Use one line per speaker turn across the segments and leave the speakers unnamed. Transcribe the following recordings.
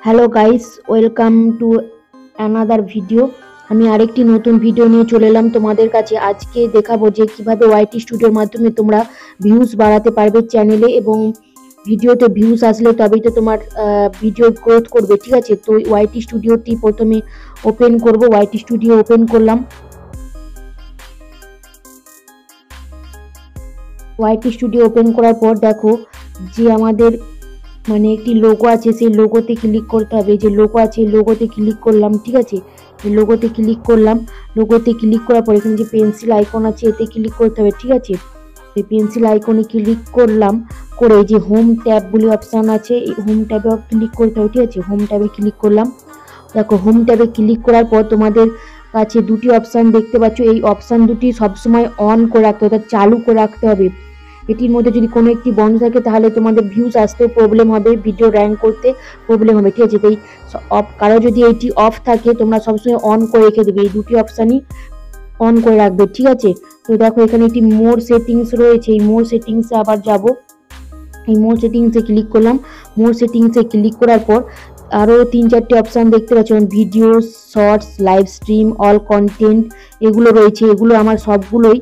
Hello guys, welcome to another video. আমি আরেকটি নতুন ভিডিও নিয়ে চলে এলাম তোমাদের কাছে। আজকে দেখাবো যে কিভাবে ওয়াইটি স্টুডিওর মাধ্যমে তোমরা ভিউজ বাড়াতে পারবে চ্যানেলে, এবং ভিডিওতে ভিউজ আসলে তবেই তো তোমার ভিডিও গ্রোথ করবে। ঠিক আছে, তো ওয়াইটি স্টুডিওটি প্রথমে ওপেন করব। ওয়াইটি স্টুডিও ওপেন করলাম। ওয়াইটি স্টুডিও ওপেন করার পর দেখো যে আমাদের একটি লোগো আছে, সেই লোগোতে ক্লিক করতে হবে। যে লোগো আছে লোগোতে ক্লিক করলাম। ঠিক আছে, এই লোগোতে ক্লিক করলাম। লোগোতে ক্লিক করার পর এখানে যে পেন্সিল আইকন আছে এতে ক্লিক করতে হবে। ঠিক আছে, এই পেন্সিল আইকনে ক্লিক করলাম। করে যে হোম ট্যাব বলে অপশান আছে, এই হোম ট্যাবে ক্লিক করতে হবে। ঠিক আছে, হোম ট্যাবে ক্লিক করলাম। দেখো হোম ট্যাবে ক্লিক করার পর তোমাদের কাছে দুটি অপশান দেখতে পাচ্ছ। এই অপশান দুটি সবসময় অন করে রাখতে হবে, চালু করে রাখতে হবে। এটির মধ্যে যদি কোনো একটি বন্ধ থাকে তাহলে তোমাদের ভিউজ আসতে প্রবলেম হবে, ভিডিও র্যাঙ্ক করতে প্রবলেম হবে। ঠিক আছে, তাই কারো যদি এইটি অফ থাকে তোমরা সবসময় অন করে রেখে দেবে, এই দুটি অপশানই অন করে রাখবে। ঠিক আছে, তো দেখো এখানে একটি মোর সেটিংস রয়েছে, এই মোর সেটিংসে আবার যাব। এই মোর সেটিংসে ক্লিক করলাম। মোর সেটিংসে ক্লিক করার পর আরও 3-4টি অপশান দেখতে পাচ্ছ, video, shorts, live stream, all content, এগুলো রয়েছে। এগুলো আমার সবগুলোই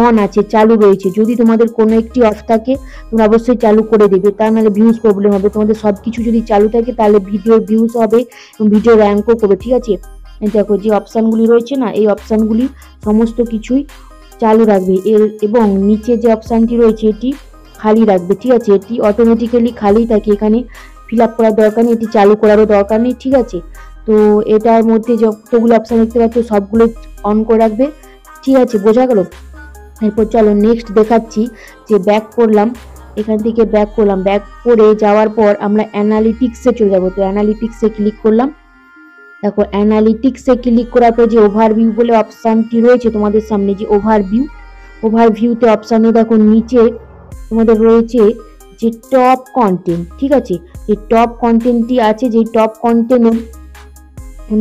অন আছে, চালু রয়েছে। যদি তোমাদের কোনো একটি অফ থাকে তোমরা অবশ্যই চালু করে দেবে, তা নাহলে ভিউজ প্রবলেম হবে। তোমাদের সব কিছু যদি চালু থাকে তাহলে ভিডিও ভিউজ হবে এবং ভিডিও র্যাঙ্কও করবে। ঠিক আছে, দেখো যে অপশানগুলি রয়েছে না, এই অপশানগুলি সমস্ত কিছুই চালু রাখবে। এবং নিচে যে অপশানটি রয়েছে এটি খালি রাখবে। ঠিক আছে, এটি অটোমেটিক্যালি খালি থাকে, এখানে ফিল আপ করার দরকার নেই, এটি চালু করারও দরকার নেই। ঠিক আছে, তো এটার মধ্যে যতগুলো অপশান দেখতে পাচ্ছ সবগুলো অন করে রাখবে। ঠিক আছে, বোঝা গেল? এরপর চলো নেক্সট দেখাচ্ছি। যে ব্যাক করলাম, এখান থেকে ব্যাক করলাম। ব্যাক করে যাওয়ার পর আমরা অ্যানালিটিক্সে চলে যাবো। তো অ্যানালিটিক্সে ক্লিক করলাম। দেখো অ্যানালিটিক্সে ক্লিক করার পর যে ওভারভিউ বলে অপশানটি রয়েছে তোমাদের সামনে, যে ওভারভিউতে অপশানে দেখো নিচে তোমাদের রয়েছে যে টপ কন্টেন্ট। ঠিক আছে, যে টপ কন্টেন্টটি আছে, যে টপ কন্টেন্টের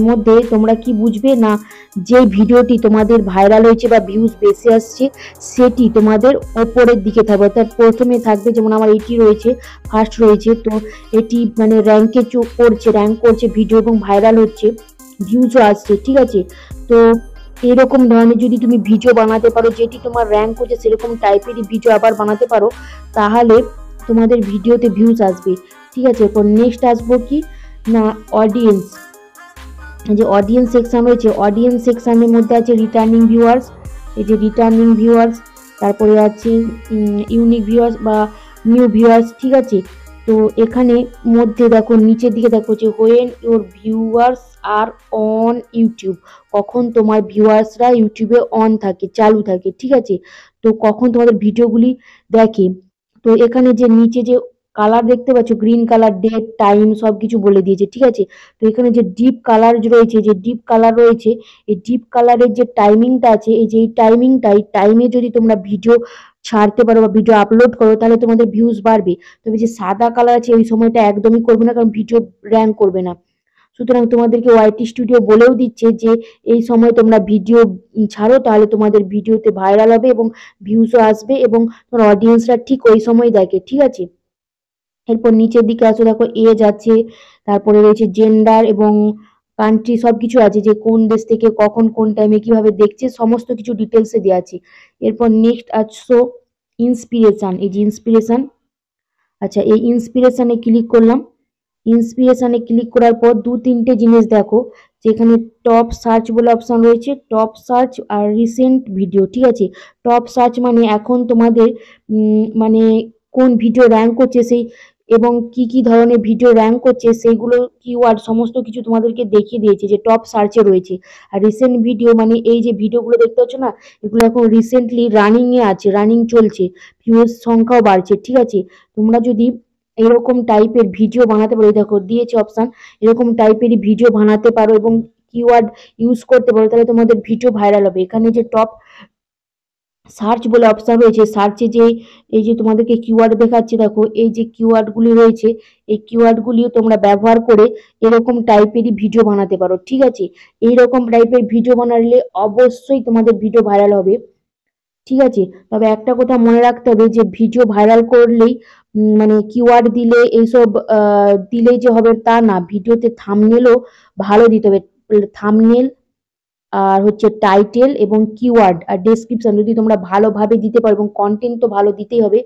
মধ্যে তোমরা কি বুঝবে না, যে ভিডিওটি তোমাদের ভাইরাল হয়েছে বা ভিউজ বেশি আসছে সেটি তোমাদের ওপরের দিকে থাকবে, অর্থাৎ প্রথমে থাকবে। যেমন আমার এটি রয়েছে, ফার্স্ট রয়েছে, তো এটি র্যাঙ্ক করছে ভিডিও এবং ভাইরাল হচ্ছে, ভিউজও আসছে। ঠিক আছে, তো এরকম ধরনের যদি তুমি ভিডিও বানাতে পারো, যেটি তোমার র্যাঙ্ক করছে সেরকম টাইপেরই ভিডিও আবার বানাতে পারো, তাহলে তোমাদের ভিডিওতে ভিউজ আসবে। ঠিক আছে, এরপর নেক্সট আসবো কি না, অডিয়েন্স। যে অডিয়েন্স সেকশন রয়েছে, অডিয়েন্স সেকশনের মধ্যে আছে রিটার্নিং ভিউয়ার্স। এই যে রিটার্নিং ভিউয়ার্স, তারপরে আছে ইউনিক ভিউয়ার্স বা নিউ ভিউয়ার্স। ঠিক আছে, তো এখানে মধ্যে দেখো নিচের দিকে দেখো যে when your viewers are on YouTube, কখন তোমার ভিউয়ার্সরা ইউটিউবে অন থাকে, চালু থাকে। ঠিক আছে, তো কখন তোমাদের ভিডিওগুলি দেখে। তো এখানে যে নিচে যে কালার দেখতে পাচ্ছ, গ্রিন কালার, ডেট, টাইম সবকিছু বলে দিয়েছে। ঠিক আছে, তো এখানে যে ডিপ কালার রয়েছে, এই ডিপ কালারের যে টাইমিংটা আছে, এই যে এই টাইমে যদি তোমরা ভিডিও ছাড়তে পারো বা ভিডিও আপলোড করো তাহলে তোমাদের ভিউজ বাড়বে। তবে যে সাদা কালার আছে এই সময়টা একদমই করবে না, কারণ ভিডিও র্যাঙ্ক করবে না। সুতরাং তোমাদেরকে ওয়াইটি স্টুডিও বলেও দিচ্ছে যে এই সময় তোমরা ভিডিও ছাড়ো, তাহলে তোমাদের ভিডিওতে ভাইরাল হবে এবং ভিউজও আসবে এবং তোমার অডিয়েন্সরা ঠিক ওই সময় দেখে। ঠিক আছে, এরপর নিচের দিকে আসো, দেখো এজ আছে, তারপরে রয়েছে জেন্ডার এবং কান্ট্রি, সবকিছু আছে, যে কোন দেশ থেকে কখন কোন টাইমে কিভাবে দেখছে সমস্ত কিছু ডিটেলসে দেওয়া আছে। এরপর নেক্সট আসছো ইন্সপিরেশন। এই যে ইন্সপিরেশন, আচ্ছা এই ইন্সপিরেশনে ক্লিক করলাম। ইন্সপিরেশনে ক্লিক করার পর 2-3টে জিনিস দেখো, যেখানে টপ সার্চ বলে অপশন রয়েছে, টপ সার্চ আর রিসেন্ট ভিডিও। ঠিক আছে, টপ সার্চ মানে এখন তোমাদের মানে কোন ভিডিও র্যাঙ্ক করছে সেই, এবং কি কি ধরনের ভিডিও র্যাঙ্ক করছে সেইগুলো কিওয়ার্ড সমস্ত কিছু তোমাদেরকে দেখিয়ে দিয়েছে, যে টপ সার্চে রয়েছে। আর রিসেন্ট ভিডিও মানে এই যে ভিডিওগুলো দেখতে পাচ্ছ না, এগুলো এখন রিসেন্টলি রানিংয়ে আছে, রানিং চলছে, ভিউজ সংখ্যাও বাড়ছে। ঠিক আছে, তোমরা যদি এরকম টাইপের ভিডিও বানাতে পারো, দেখো দিয়েছে অপশন, এরকম টাইপেরই ভিডিও বানাতে পারো এবং কিওয়ার্ড ইউজ করতে পারো, তাহলে তোমাদের ভিডিও ভাইরাল হবে। এখানে যে টপ সার্চ বলে অপশন রয়েছে, সার্চে যে এই যে তোমাদেরকে কিওয়ার্ড দেখাচ্ছে, দেখো এই যে কিওয়ার্ডগুলি রয়েছে, এই কিওয়ার্ডগুলিও তোমরা ব্যবহার করে এরকম টাইপেরই ভিডিও বানাতে পারো। ঠিক আছে, এইরকম টাইপের ভিডিও বানালে অবশ্যই তোমাদের ভিডিও ভাইরাল হবে। ঠিক আছে। তবে একটা কথা মনে রাখতে হবে যে ভিডিও ভাইরাল করলেই মানে কিওয়ার্ড দিলে এইসব দিলেই যে হবে তা না। ভিডিওতে থাম্বনেলও ভালো দিতে হবে। থাম্বনেল আর হচ্ছে টাইটেল এবং কিওয়ার্ড আর ডেসক্রিপশন যদি তোমরা ভালোভাবে দিতে পারো এবং কন্টেন্ট তো ভালো দিতেই হবে,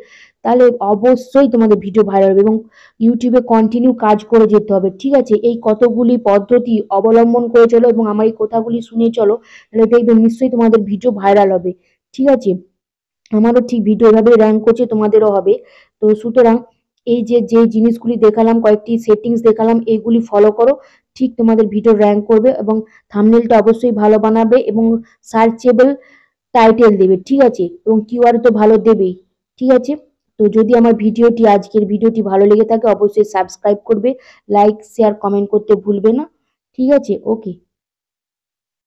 তাহলে অবশ্যই তোমাদের ভিডিও ভাইরাল হবে এবং ইউটিউবে কন্টিনিউ কাজ করে যেতে হবে। ঠিক আছে, এই কতগুলি পদ্ধতি অবলম্বন করে চলো এবং আমার এই কথাগুলি শুনে চলো, তাহলে দেখবে নিশ্চয়ই তোমাদের ভিডিও ভাইরাল হবে। ঠিক আছে, আমারও ঠিক ভিডিও এভাবে র্যাঙ্ক করছে, তোমাদেরও হবে। তো সুতরাং এই যে যে জিনিসগুলি দেখালাম, কয়েকটি সেটিংস দেখালাম, এইগুলি ফলো করো, ঠিক তোমাদের ভিডিও র্যাঙ্ক করবে এবং থাম্বনেলটা অবশ্যই ভালো বানাবে এবং সার্চেবল টাইটেল দেবে। ঠিক আছে, এবং কিওয়ার্ড তো ভালো দেবেই। ঠিক আছে, তো যদি আমার ভিডিওটি আজকের ভিডিওটি ভালো লেগে থাকে অবশ্যই সাবস্ক্রাইব করবে, লাইক শেয়ার কমেন্ট করতে ভুলবে না। ঠিক আছে, ওকে।